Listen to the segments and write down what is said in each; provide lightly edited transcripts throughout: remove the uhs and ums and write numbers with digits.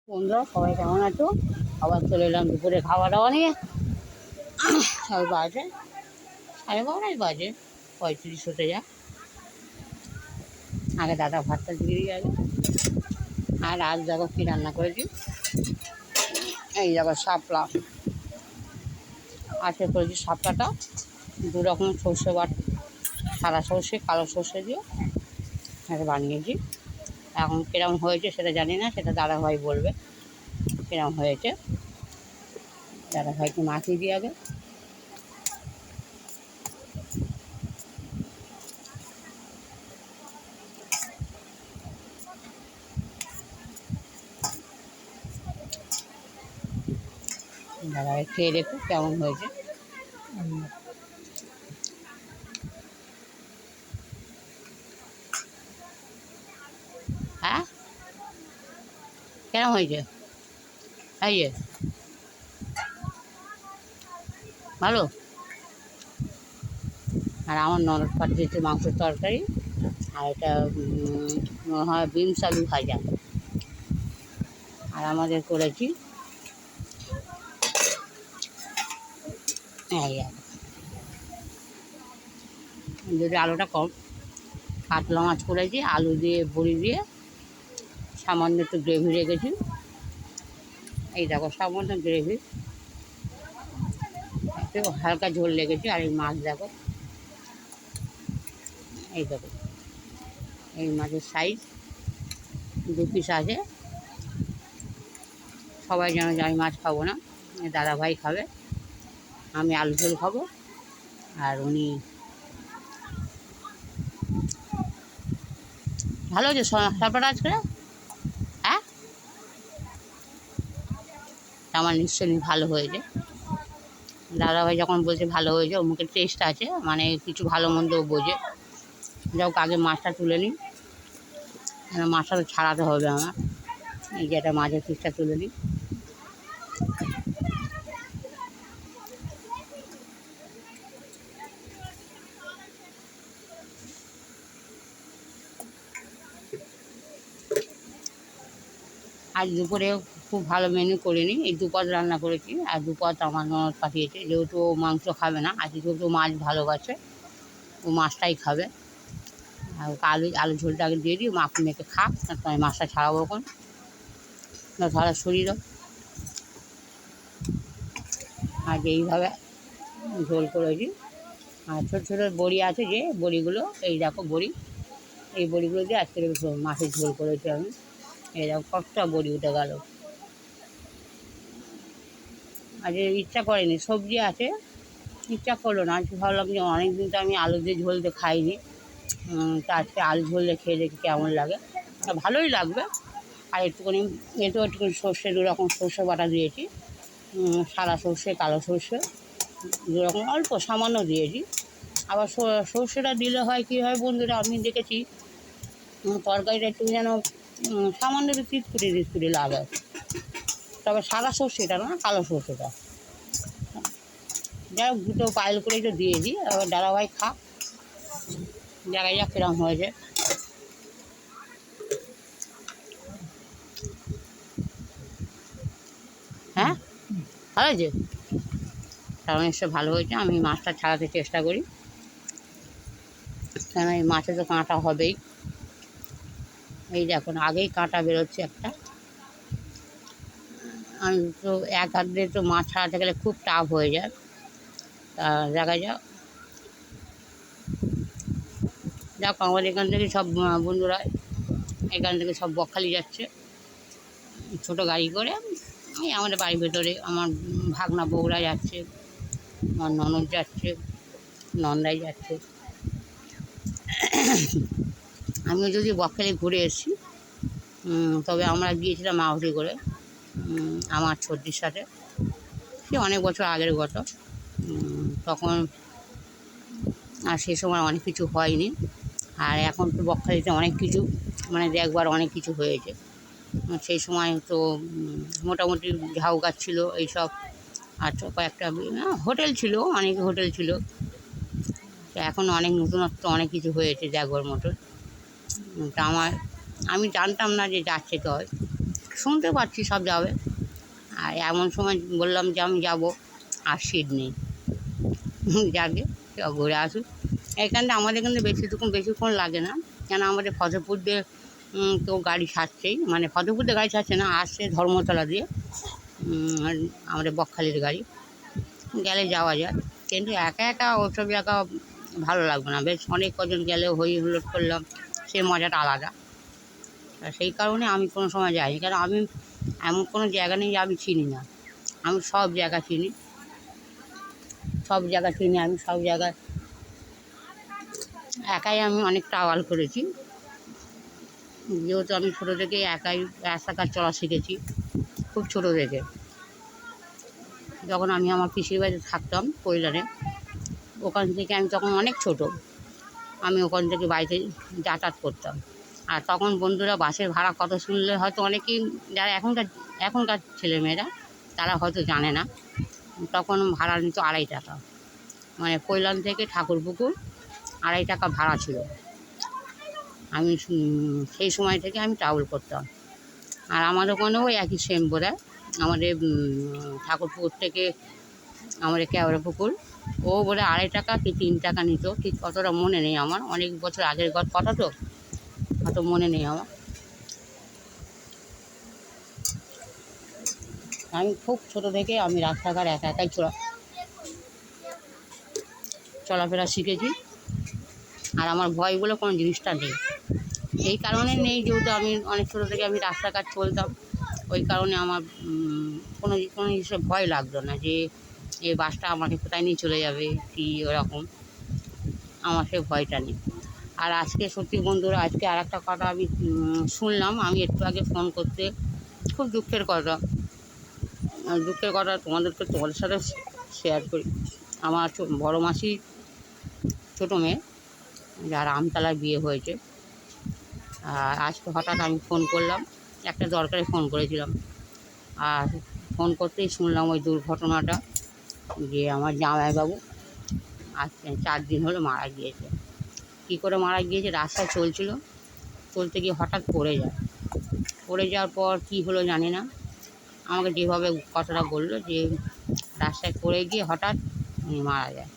বন্ধুরা সবাই কেমন আছো? আবার চলে এলাম দুপুরে খাওয়া দাওয়া নিয়ে। সবাই বাজে 12:30 বাজে, 35 হতে যায়। আগে দাদা ভাতটা দিয়ে দিয়ে আগে। আর আজ দেখো কী রান্না করেছি। এই দেখো শাপলা আজকে করেছি। শাপলাটা দু রকম সর্ষে বাটা, সাদা সর্ষে কালো সর্ষে দিয়ে এটা বানিয়েছি। এখন কীরকম হয়েছে সেটা জানি না, সেটা দাদাভাই বলবে কীরকম হয়েছে। দাদাভাইকে মাখিয়ে দিয়ে আগে। দাদাভাই খেয়ে দেখো কেমন হয়েছে। হ্যাঁ, কেমন হয়েছে? এই যে ভালো। আর আমার ননদ পাঠিয়েছে মাংসের তরকারি, আর এটা মনে হয় বিনস আলু ভাজা। আর আমাদের করেছি যদি আলুটা কম, কাতলা মাছ করেছি আলু দিয়ে বড়ি দিয়ে, সামান্য একটু গ্রেভি রেখেছি। এই দেখো সামান্য গ্রেভি, একটু হালকা ঝোল লেগেছে। আর এই মাছ দেখো, এই দেখো এই মাছের সাইজ 2 পিস আছে। সবাই যেন আমি মাছ খাবো না, দাদাভাই খাবে, আমি আলু ঝোল খাবো, আর উনি। ভালো হয়েছে সরপাটা আজকে। হ্যাঁ, আমার নিশ্চয়ই ভালো হয়েছে। দাদাভাই যখন বলছে ভালো হয়েছে, ওর মুখে টেস্ট আছে, মানে কিছু ভালো মন্দ বোঝে। যাও আগে মাছটা তুলে নিই, মাছটা তো ছাড়াতে হবে আমার। এই যে একটা মাছের পিসটা তুলে নিই। আজ দুপুরে খুব ভালো মেনু করিনি, এই দুপদ রান্না করেছি। আর দুপদ আমার ননদ পাঠিয়েছে, যেহেতু ও মাংস খাবে না, আজ যেহেতু মাছ ভালোবাসে, ও মাছটাই খাবে। আর ওকে আলু ঝোলটা আগে দিয়ে দিই, মাখ মেখে খা, তারপর আমি মাছটা ছাড়াবো। এখন তাহলে শরীরও আজ এইভাবে ঝোল করেছি। আর ছোটো ছোটো বড়ি আছে, যে বড়িগুলো, এই দেখো বড়ি, এই বড়িগুলো দিয়ে আজকে মাছের ঝোল করেছি আমি। এই দেখো কতটা বড়ি উঠে গেল। আজ ইচ্ছা করেনি, সবজি আছে, ইচ্ছা করলো না। আজকে ভাবলাম যে অনেক দিন তো আমি আলু দিয়ে ঝোল দিয়ে খাইনি, তো আজকে আলু ঝোল দিয়ে খেয়ে দেখি কেমন লাগে। ভালোই লাগবে। আর একটুখানি একটুখানি সর্ষে, 2 রকম সর্ষে বাটা দিয়েছি, সাদা সর্ষে কালো সর্ষে 2 রকম, অল্প সামান্য দিয়েছি। আবার সর্ষেটা দিলে হয় কী হয় বন্ধুরা, আমি দেখেছি তরকারিটা একটু যেন সামান্য একটু তিতকুটি লাগে। তবে সাদা সর্ষেটা না, কালো সর্ষেটা। যাই হোক, দুটো পাইল করে একটু দিয়ে দিই। এবার দাদাভাই খা, দেখা যাক কীরকম হয়েছে। হ্যাঁ, ভালো হয়েছে। কারণ এসে ভালো হয়েছে। আমি মাছটা ছাড়াতে চেষ্টা করি, কেন এই মাছে তো কাঁটা হবেই। এই দেখুন আগেই কাঁটা বেরোচ্ছে একটা। আমি তো এক হাত দিয়ে তো মাছ ছাড়াতে গেলে খুব টাফ হয়ে যায়। তা দেখা যাক। আমাদের এখান থেকে সব বন্ধুরা এখান থেকে সব বকখালি যাচ্ছে ছোটো গাড়ি করে। এই আমাদের বাড়ির ভেতরে আমার ভাগনা বউরা যাচ্ছে, আমার ননদ যাচ্ছে, নন্দাই যাচ্ছে। আমিও যদি বকখালি ঘুরে এসেছি, তবে আমরা গিয়েছিলাম মাহুতি করে, আমার ছোটির সাথে। সে অনেক বছর আগের কথা। তখন আর সে সময় অনেক কিছু হয়নি। আর এখন তো বকখালিতে অনেক কিছু, মানে দেখবার অনেক কিছু হয়েছে। সেই সময় তো মোটামুটি ঝাউ গাছ ছিল এইসব, আর কয়েকটা হোটেল ছিল, অনেক হোটেল ছিল। তো এখন অনেক নতুনত্ব অনেক কিছু হয়েছে দেখবার মতো। তা আমি জানতাম না যে যাচ্ছে তো হয়। শুনতে পাচ্ছি সব যাবে। আর এমন সময় বললাম যে আমি যাবো, আর সিট নেই। যাকে ঘুরে আসুক। এখানটা আমাদের কিন্তু বেশিক্ষণ লাগে না, কেন আমাদের ফতেপুর দিয়ে তো গাড়ি ছাড়ছেই, মানে ফতেপুর দিয়ে গাড়ি ছাড়ছে না, আসছে ধর্মতলা দিয়ে আমাদের বকখালির গাড়ি, গেলে যাওয়া যায়। কিন্তু একা একা ওসব জায়গা ভালো লাগবে না, বেশ অনেক কজন গেলে হই হুল্লোড় করলাম, সে মজাটা আলাদা। সেই কারণে আমি কোনো সময় যাইনি, কারণ আমি এমন কোনো জায়গা নেই যে আমি চিনি না। আমি সব জায়গা চিনি, আমি সব জায়গায় একাই আমি অনেক ট্রাভেল করেছি, যেহেতু আমি ছোটো থেকে একাই রাস্তাঘাট চলা শিখেছি, খুব ছোটো থেকে। যখন আমি আমার পিসির বাড়িতে থাকতাম কৈলানে, ওখান থেকে আমি তখন অনেক ছোট, আমি ওখান থেকে বাড়িতে যাতায়াত করতাম। আর তখন বন্ধুরা বাসের ভাড়া কত শুনলে হয়তো অনেকেই, যারা এখনকার ছেলেমেয়েরা তারা হয়তো জানে না, তখন ভাড়া নিত 2.5 টাকা, মানে কৈলান থেকে ঠাকুরপুকুর 2.5 টাকা ভাড়া ছিল। আমি সেই সময় থেকে আমি ট্রাভেল করতাম। আর আমাদের ওখানেও একই সেম বোধহয়, আমাদের ঠাকুরপুকুর থেকে আমাদের কেওড়া পুকুর, ও বলে 2.5 টাকা কি 3 টাকা নিত, ঠিক কতটা মনে নেই আমার, অনেক বছর আগের কথা তো, অত মনে নেই আমার। আমি খুব ছোটো থেকে আমি রাস্তাঘাট একাই চলাফেরা শিখেছি। আর আমার ভয় বলে কোনো জিনিসটা নেই, এই কারণে নেই যেহেতু আমি অনেক ছোটো থেকে আমি রাস্তাঘাট চলতাম, ওই কারণে আমার কোনো জিনিসের ভয় লাগতো না যে এই বাসটা আমাকে কোথায় নিয়ে চলে যাবে কি ওরকম, আমার সে ভয়টা নেই। আর আজকে সত্যি বন্ধুরা, আজকে আর একটা কথা আমি শুনলাম, আমি একটু আগে ফোন করতে, খুব দুঃখের কথা তোমাদের সাথে শেয়ার করি। আমার বড় মাসি ছোটো মেয়ে, যার আমতলায় বিয়ে হয়েছে, আর আজকে হঠাৎ আমি ফোন করলাম, একটা দরকারে ফোন করেছিলাম, আর ফোন করতেই শুনলাম ওই দুর্ঘটনাটা, যে আমার জামাইবাবু আজ 4 দিন হলো মারা গিয়েছে। কী করে মারা গিয়েছে, রাস্তায় চলতে গিয়ে হঠাৎ পড়ে যাওয়ার পর কী হলো জানি না, আমাকে যেভাবে কথাটা বললো যে রাস্তায় পড়ে গিয়ে হঠাৎ মারা যায়,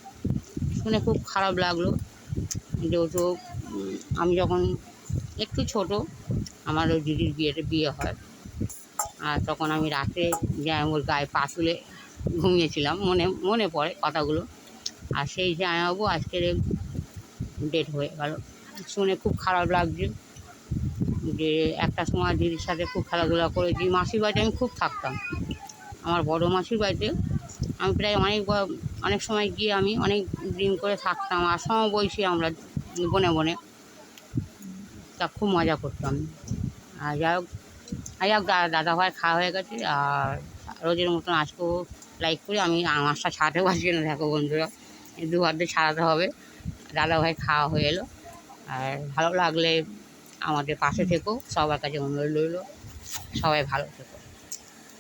শুনে খুব খারাপ লাগলো। যেহেতু আমি যখন একটু ছোট, আমার ওই দিদির বিয়ে হয়, আর তখন আমি রাতে ওর গায়ে পা তুলে ঘুমিয়েছিলাম, মনে পড়ে কথাগুলো। আর সেই জামাইবাবু আজকের ডেট হয়ে গেল, শুনে খুব খারাপ লাগছে। যে একটা সময় দিদির সাথে খুব খেলাধুলা করেছি, মাসির বাড়িতে আমি খুব থাকতাম, আমার বড় মাসির বাড়িতে আমি প্রায় অনেক সময় গিয়ে আমি অনেক দিন করে থাকতাম, আর সমবয়সী আমরা বনে তা খুব মজা করতাম। আর যাই হোক দাদাভাই খাওয়া হয়ে গেছে, আর রোজের মতন আজকেও লাইক করে আমি আমারটা ছাড়াতে পারছি না, দেখো বন্ধুরা, 2 হাত দিয়ে ছাড়াতে হবে। দাদাভাই খাওয়া হয়ে এলো, আর ভালো লাগলে আমাদের পাশে থেকো, সবার কাছে অনুরোধ রইল, সবাই ভালো থেকো।